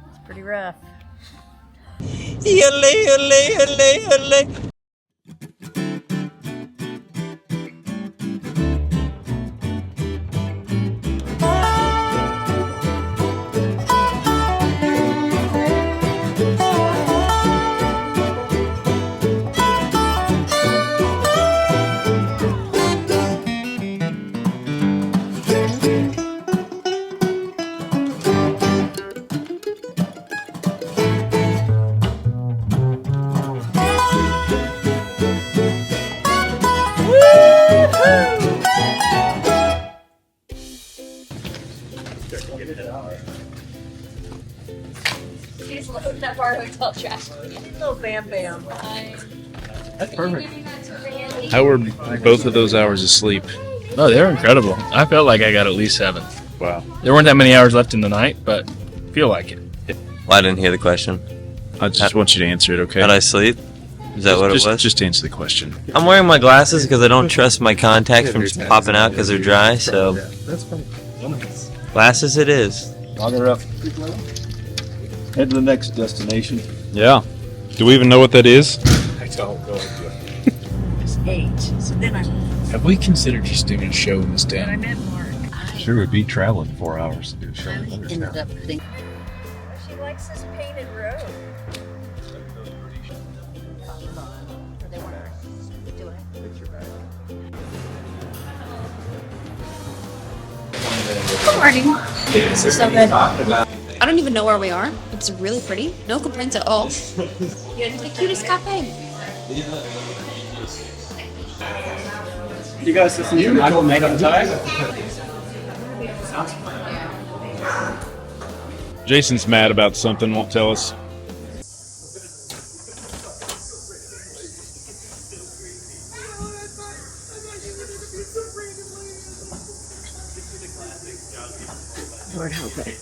It's pretty rough. She's loading up our hotel trash. Little bam bam. That's perfect. How were both of those hours of sleep? Oh, they were incredible. I felt like I got at least 7. Wow. There weren't that many hours left in the night, but feel like it. Well, I didn't hear the question. I just want you to answer it, okay? How'd I sleep? Is that what it was? Just answer the question. I'm wearing my glasses because I don't trust my contacts from just popping out because they're dry, so That's fine. glasses it is. Log her up. Head to the next destination. Yeah. Do we even know what that is? I don't know. It's 8. So then Have we considered just doing a show in this I town? met Mark. Sure would be traveling 4 hours to do a show. I ended up thinking. She likes this painted road. Good morning. This is so good. I don't even know where we are. It's really pretty. No complaints at all. You're the cutest cafe. You guys listen to Michael make up time? Jason's mad about something, won't tell us. Lord help it.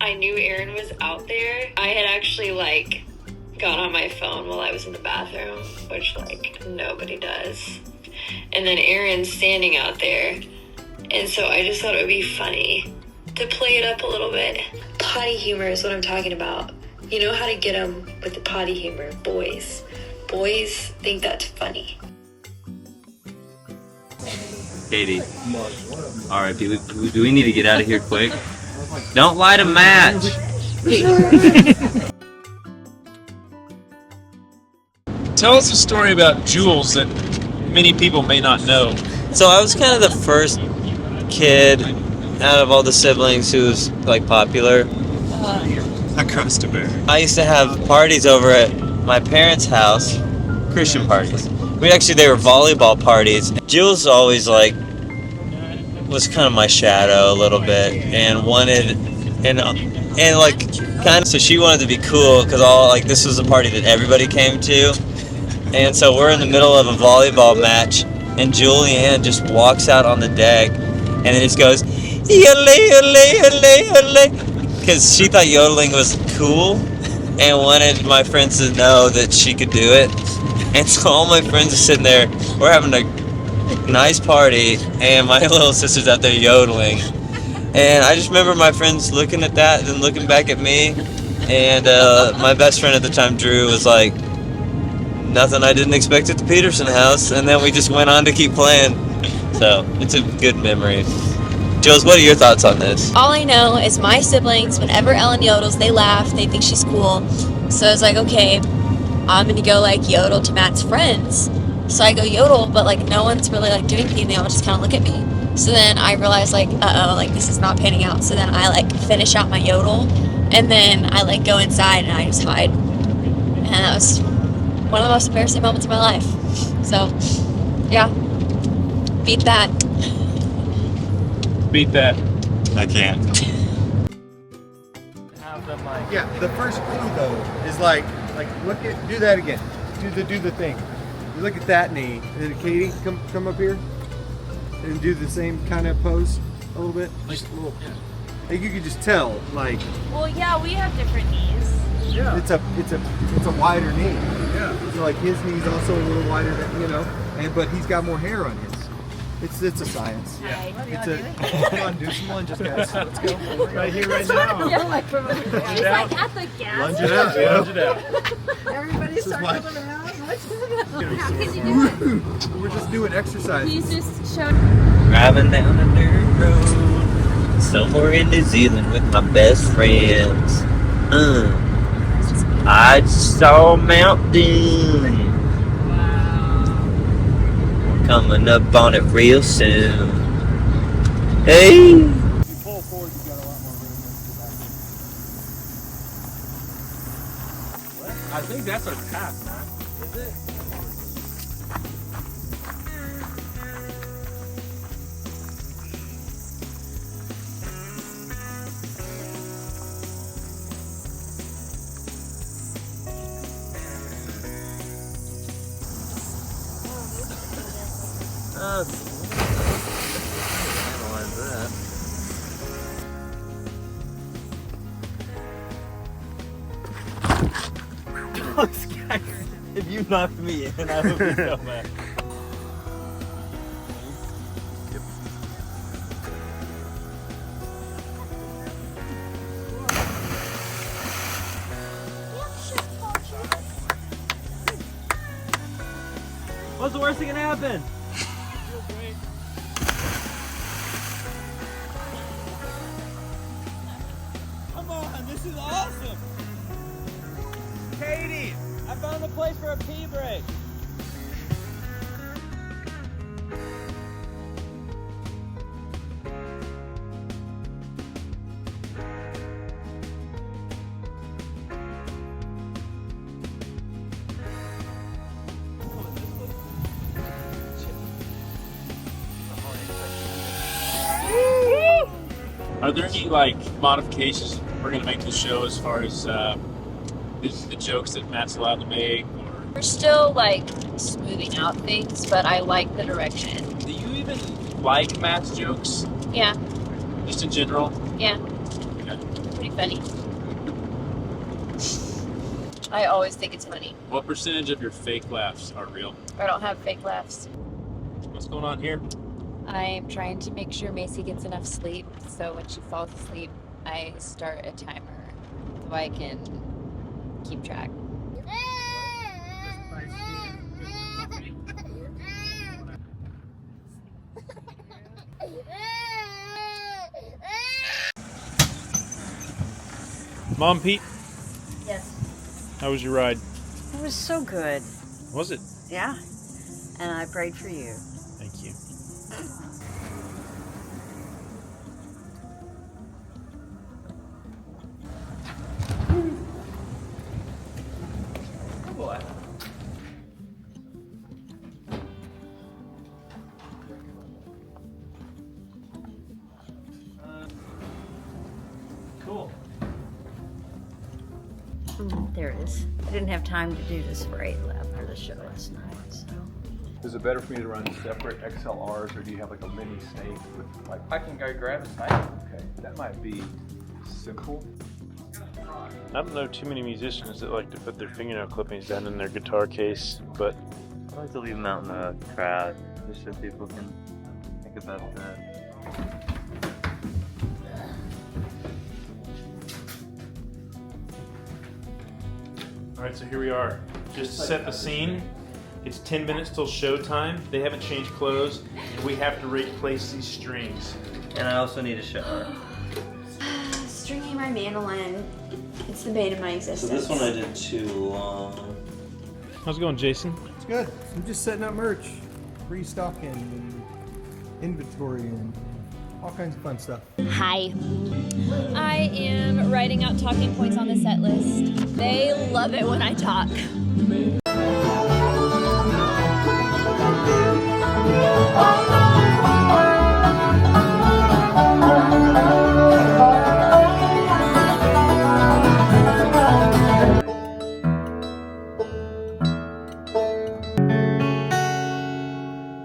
I knew Aaron was out there. I had actually got on my phone while I was in the bathroom, which nobody does. And then Aaron's standing out there. And so I just thought it would be funny to play it up a little bit. Potty humor is what I'm talking about. You know how to get them with the potty humor, boys. Boys think that's funny. Katie. Alright, do we need to get out of here quick? Don't light a match! Tell us a story about Jules that many people may not know. So I was kind of the first kid out of all the siblings who was popular. Across the bear. I used to have parties over at my parents' house, Christian parties. They were volleyball parties. Jules always was kind of my shadow a little bit and wanted so she wanted to be cool because this was a party that everybody came to. And so we're in the middle of a volleyball match and Julianne just walks out on the deck and then just goes because she thought yodeling was cool and wanted my friends to know that she could do it. And so all my friends are sitting there, we're having a nice party, and my little sister's out there yodeling. And I just remember my friends looking at that and then looking back at me. And my best friend at the time, Drew, was like, nothing I didn't expect at the Petersen house. And then we just went on to keep playing. So it's a good memory. Jules, what are your thoughts on this? All I know is my siblings, whenever Ellen yodels, they laugh. They think she's cool. So I was like, okay, I'm going to go yodel to Matt's friends. So I go yodel, but no one's really doing anything. They all just kind of look at me. So then I realized uh-oh, this is not panning out. So then I finish out my yodel and then I go inside and I just hide. And that was one of the most embarrassing moments of my life. So yeah, beat that. Beat that. I can't. Yeah, the first clue though is look at, do that again. Do the thing. You look at that knee, and then Katie, come up here, and do the same kind of pose a little bit. Just a little. You could just tell, Well, yeah, we have different knees. Yeah. It's a wider knee. Yeah. So like his knee's also a little wider than, you know, but he's got more hair on his. It's a science. Hi. Come on, do some lunges, guys. Let's go. Right here, right now. Yeah, like from he's like at the gas. Lunge it out. Yeah. Lunge it out. Everybody start coming around. How can you do it? We're just doing exercise. He's just showing. Driving down a dirt road somewhere in New Zealand with my best friends. I saw a mountain. Coming up on it real soon. Hey! You pull forward, you got a lot more room to back. I think that's our path, man. Is it? Analyze that. If you knocked me in, I would be so mad. What's the worst that can happen? Come on, this is awesome! Katie, I found a place for a pee break. Are there any like modifications we're gonna make to the show as far as the jokes that Matt's allowed to make? Or We're still like smoothing out things, but I like the direction. do you even like Matt's jokes? Yeah, Just in general? yeah, Okay. pretty funny. I always think it's funny. What percentage of your fake laughs are real? I don't have fake laughs. What's going on here? I'm trying to make sure Macy gets enough sleep, so when she falls asleep, I start a timer so I can keep track. Mom, Pete, Yes. how was your ride? It was so good. Was it? Yeah. And I prayed for you. Thank you. Cool. There it is. I didn't have time to do this for 8 after the show last night, so. Is it better for me to run separate XLRs, or do you have like a mini snake with like? I can go grab a snake. Okay, that might be simple. I don't know too many musicians that like to put their fingernail clippings down in their guitar case, but I like to leave them out in the crowd just so people can think about that. all right, so here we are. Just to set the scene, it's 10 minutes till showtime. They haven't changed clothes, and we have to replace these strings. And I also need a shower. Stringing my mandolin, it's the bane of my So existence. this one I did too long. How's it going, Jason? It's good. I'm just setting up merch, restocking, and inventory, and all kinds of fun stuff. Hi. I am writing out talking points on the set list. They love it when I talk.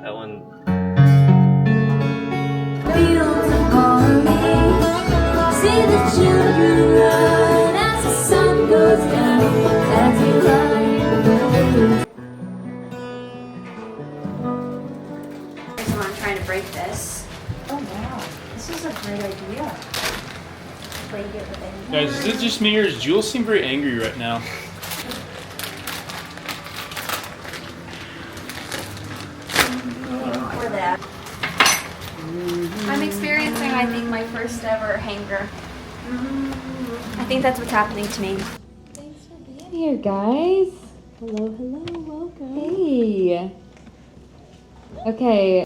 That one. See the children run as the sun goes down. plague it with anything. Guys, is it just me or does Jules seem very angry right now? Or that. I'm experiencing, I think, my first ever hanger. I think that's what's happening to me. Thanks for being here, guys. Hello, welcome. Hey. Okay.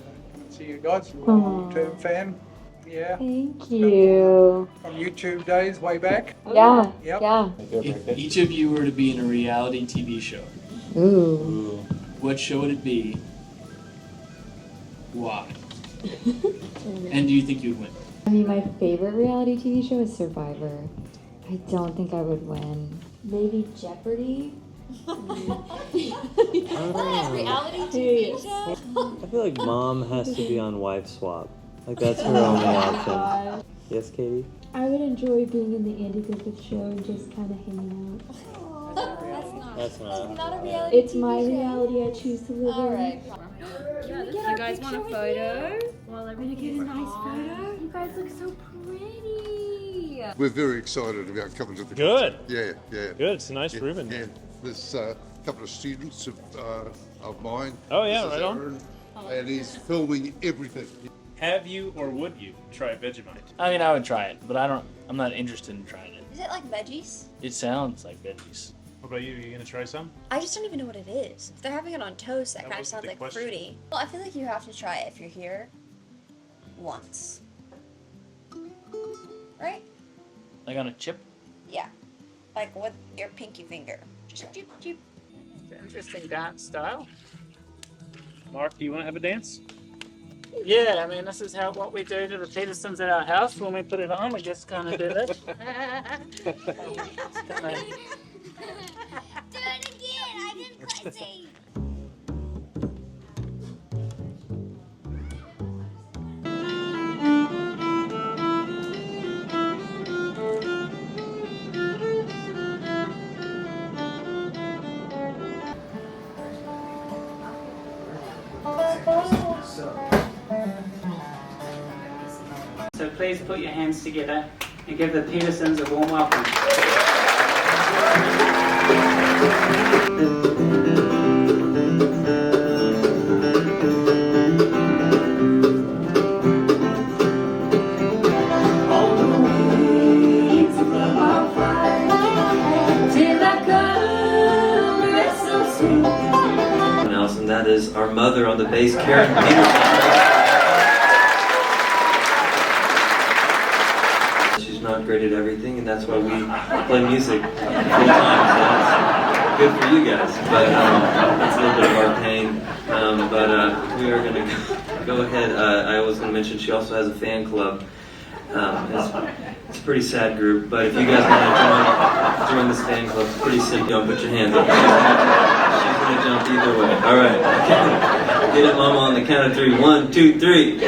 See you guys, YouTube fan. Yeah. Thank you. From YouTube days way back. Yeah. Yep. Yeah. If each of you were to be in a reality TV show, Ooh. what show would it be? Why? And do you think you'd win? I mean, my favorite reality TV show is Survivor. I don't think I would win. Maybe Jeopardy? Reality TV show? I feel like mom has to be on Wife Swap. Like that's her only option. Yes, Katie? I would enjoy being in the Andy Griffith Show and just kind of hanging out. That's not. a reality It's my reality I choose to live in. You guys want a photo? Well, I'm gonna get a nice photo. You guys look so pretty. We're very excited about coming to the Good. concert. Yeah. Good. It's a nice room in there. And there's a couple of students of mine. Oh, yeah, This is right on. Aaron, and he's filming everything. Have you or would you try Vegemite? I mean, I would try it, but I'm not interested in trying it. Is it like veggies? It sounds like veggies. What about you? Are you gonna try some? I just don't even know what it is. If they're having it on toast, that That kind of wasn't sounds the like question. fruity. Well, I feel like you have to try it if you're here once. Right? Like on a chip? Yeah. Like with your pinky finger. Just choop, choop. Interesting dance style. Mark, do you want to have a dance? Yeah, I mean, this is what we do to the Petersens at our house. When we put it on, we just kind of do this. Do it again! I didn't quite see. So please put your hands together and give the Petersens a warm welcome. Else, and that is our mother on the bass, Karen Petersen. She's not great at everything, and that's why we play music full time. So that's good for you guys. But that's a little bit of our pain. But we are going to go ahead. I was going to mention she also has a fan club. It's a pretty sad group, but if you guys want to join this fan club, it's pretty simple. Don't put your hands up. She's going to jump either way. All right. Get it, Mama, on the count of 3. 1, 2, 3.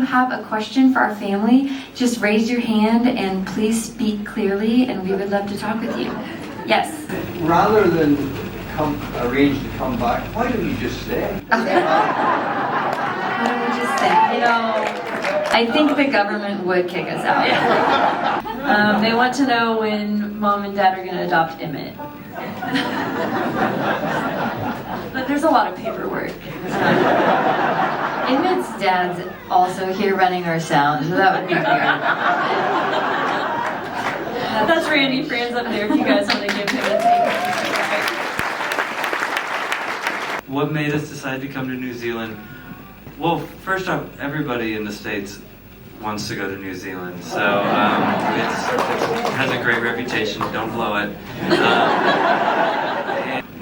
Have a question for our family, just raise your hand and please speak clearly and we would love to talk with you. Yes. Rather than arrange to come back, why don't you just stay? Why don't we just say, I think the government would kick us out. They want to know when Mom and Dad are going to adopt Emmett. But there's a lot of paperwork. Emmett's dad's also here running our sound, so that would be weird. That's Randy Franz up there if you guys want to give him a take. What made us decide to come to New Zealand? Well, first off, everybody in the States wants to go to New Zealand, so it has a great reputation. Don't blow it.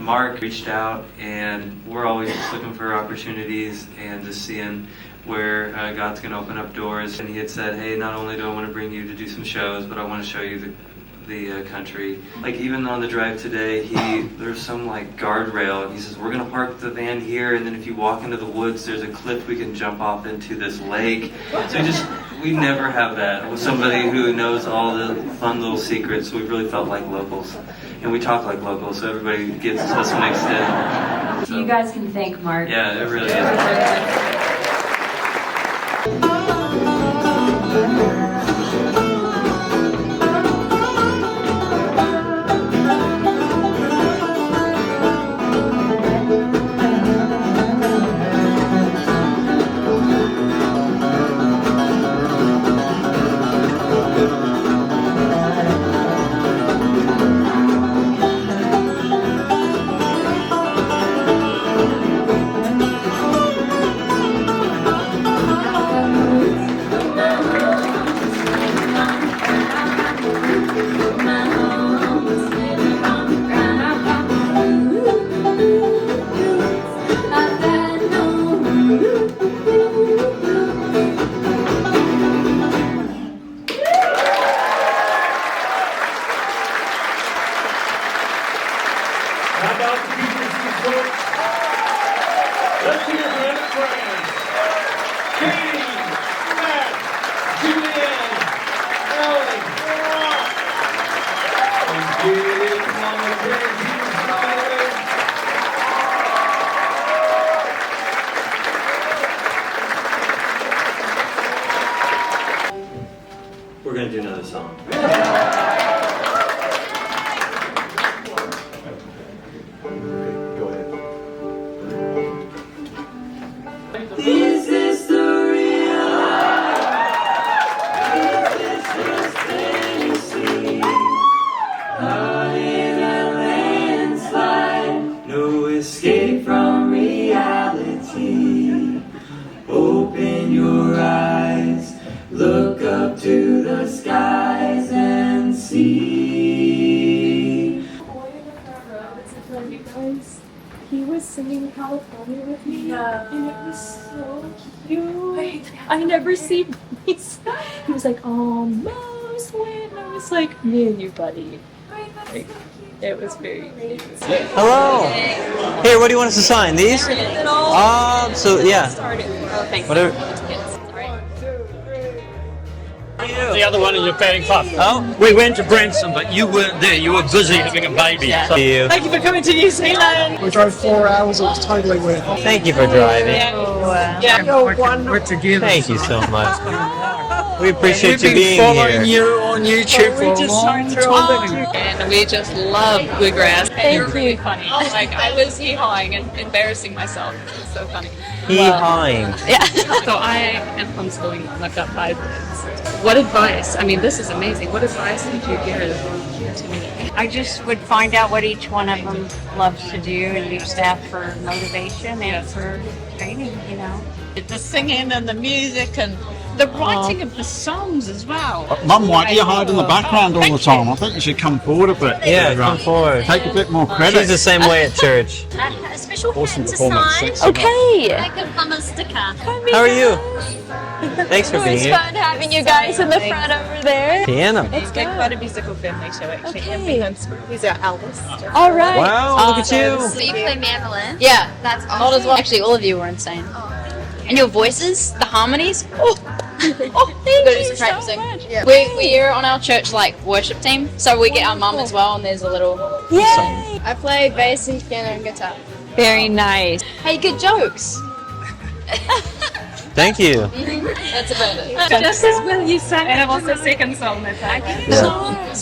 Mark reached out, and we're always just looking for opportunities and just seeing where God's going to open up doors. And he had said, hey, not only do I want to bring you to do some shows, but I want to show you the country. Like even on the drive today, there's some like guardrail, and he says, we're going to park the van here, and then if you walk into the woods, there's a cliff we can jump off into this lake. So we never have that with somebody who knows all the fun little secrets. We really felt like locals, and we talk like locals, so everybody gets us mixed in. So you guys can thank Mark. Yeah, it really is. How about the Petersens, folks? Let's hear it for the friends. Katie, Matt, Julianne, Ellen. And give Mama Bear huge smile. We're going to do another song. Is this the real life? Is this just fantasy? Caught in a landslide, no escape from reality. Open your eyes, look up to the skies and see. He was singing California with me, and it was so cute. I never seen these. He was like, almost when I was like, me and you, buddy. Like, it was very cute. Hello. Here, what do you want us to sign? These? So yeah. Whatever. The other one in your fanning puff. Oh? We went to Branson, but you weren't there. You were busy having a baby. Thank you. Thank you for coming to New Zealand. We drove 4 hours. It was totally worth it. Thank you for driving. Yeah, you're wonderful. We're together. Thank you so much. We appreciate you We've being been following here. you on YouTube for a long time. And we just love Bluegrass. Thank You're really you. funny. Like I was hee-hawing and embarrassing myself. It was so funny. Hee-hawing. Yeah. So I am homeschooling and I've got 5 kids. What advice? I mean, this is amazing. What advice would you give to me? I just would find out what each one of them loves to do and use that for motivation and for training, you know. The singing and the music and the writing of the songs as well. Mum, why do you hide in the background all the time? I think you should come forward a bit. Yeah, come forward. Take a bit more credit. She's the same way at church. A special Awesome hand to performance. sign. Okay. I can plum a sticker. How are you? Thanks for being It's here. fun having you guys in the front over there. Piano. Let's go. Quite a musical family show actually. Okay. He's our eldest. All right. Wow, look at you. So you play mandolin? Yeah, that's awesome. As well. Actually, all of you were insane. And your voices, the harmonies. Oh, Thank do you some so practicing. much. We're on our church like worship team, so we get our mum as well, and there's a little. Yay! I play bass and piano and guitar. Very nice. Hey, good jokes. Thank you. That's about it. Just as well you sang. And I've also second song that time.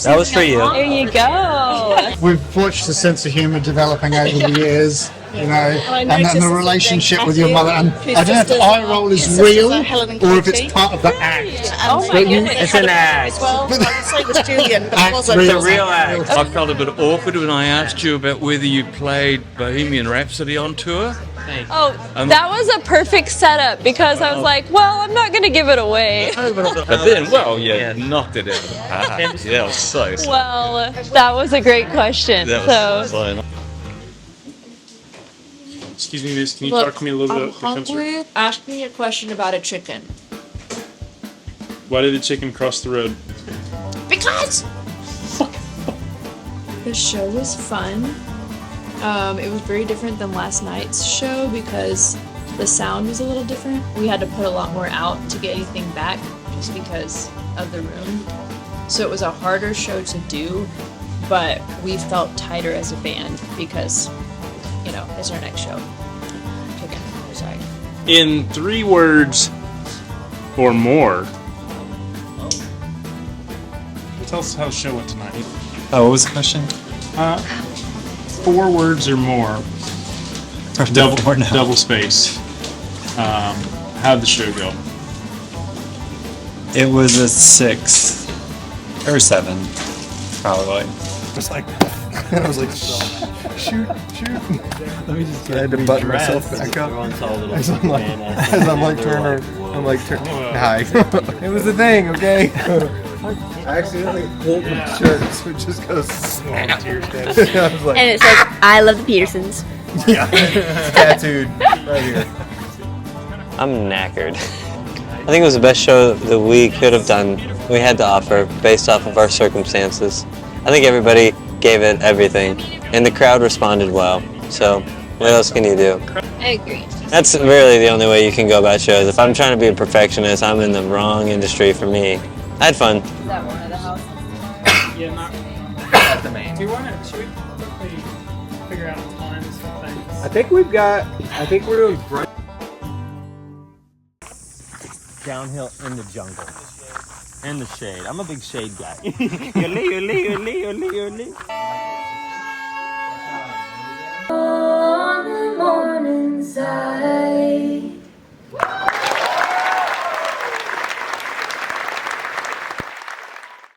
That was for you. There you go. We've watched the sense of humour developing over the years, you know, and then noticed the that relationship with Matthew, your mother. And whose I don't know if the sisters eye are roll is sisters real are Helen and or if it's Katie. part of the act. Oh my goodness. It's an act. As well. I would say it was Julian, but it wasn't. It's a real act. I felt a bit awkward when I asked you about whether you played Bohemian Rhapsody on tour. Oh, that was a perfect setup because I was like, well, I'm not going to give it away. But then, well, yeah, knocked it out of the park. Yeah, that was so. Well, that was a great question. That So was so nice. Excuse me, miss, can you Look, talk to me a little I'm bit about the concert? hungry. Ask me a question about a chicken. Why did the chicken cross the road? Because the show was fun. It was very different than last night's show because the sound was a little different. We had to put a lot more out to get anything back just because of the room. So it was a harder show to do, but we felt tighter as a band because, you know, it's our next show. Chicken. Sorry. In 3 words or more, tell us how the show went tonight. Oh, what was the question? 4 words or more. Double space. How'd the show go? It was a 6 or 7, probably. Just like I was like, shoot. Let me just. I had to button myself back up. As I'm like turning. Hi. It was a thing, okay? I accidentally pulled my shirt, so it just goes snap. I was like, And it says, I love the Petersens. Yeah, it's tattooed right here. I'm knackered. I think it was the best show that we could have done. We had to offer based off of our circumstances. I think everybody gave it everything, and the crowd responded well. So, what else can you do? I agree. That's really the only way you can go about shows. If I'm trying to be a perfectionist, I'm in the wrong industry for me. I had fun. Is that one of the houses? Yeah, not. That's the main. Do you want to? Should we quickly figure out times and things? I think we're doing Downhill in the jungle. In the shade. I'm a big shade guy.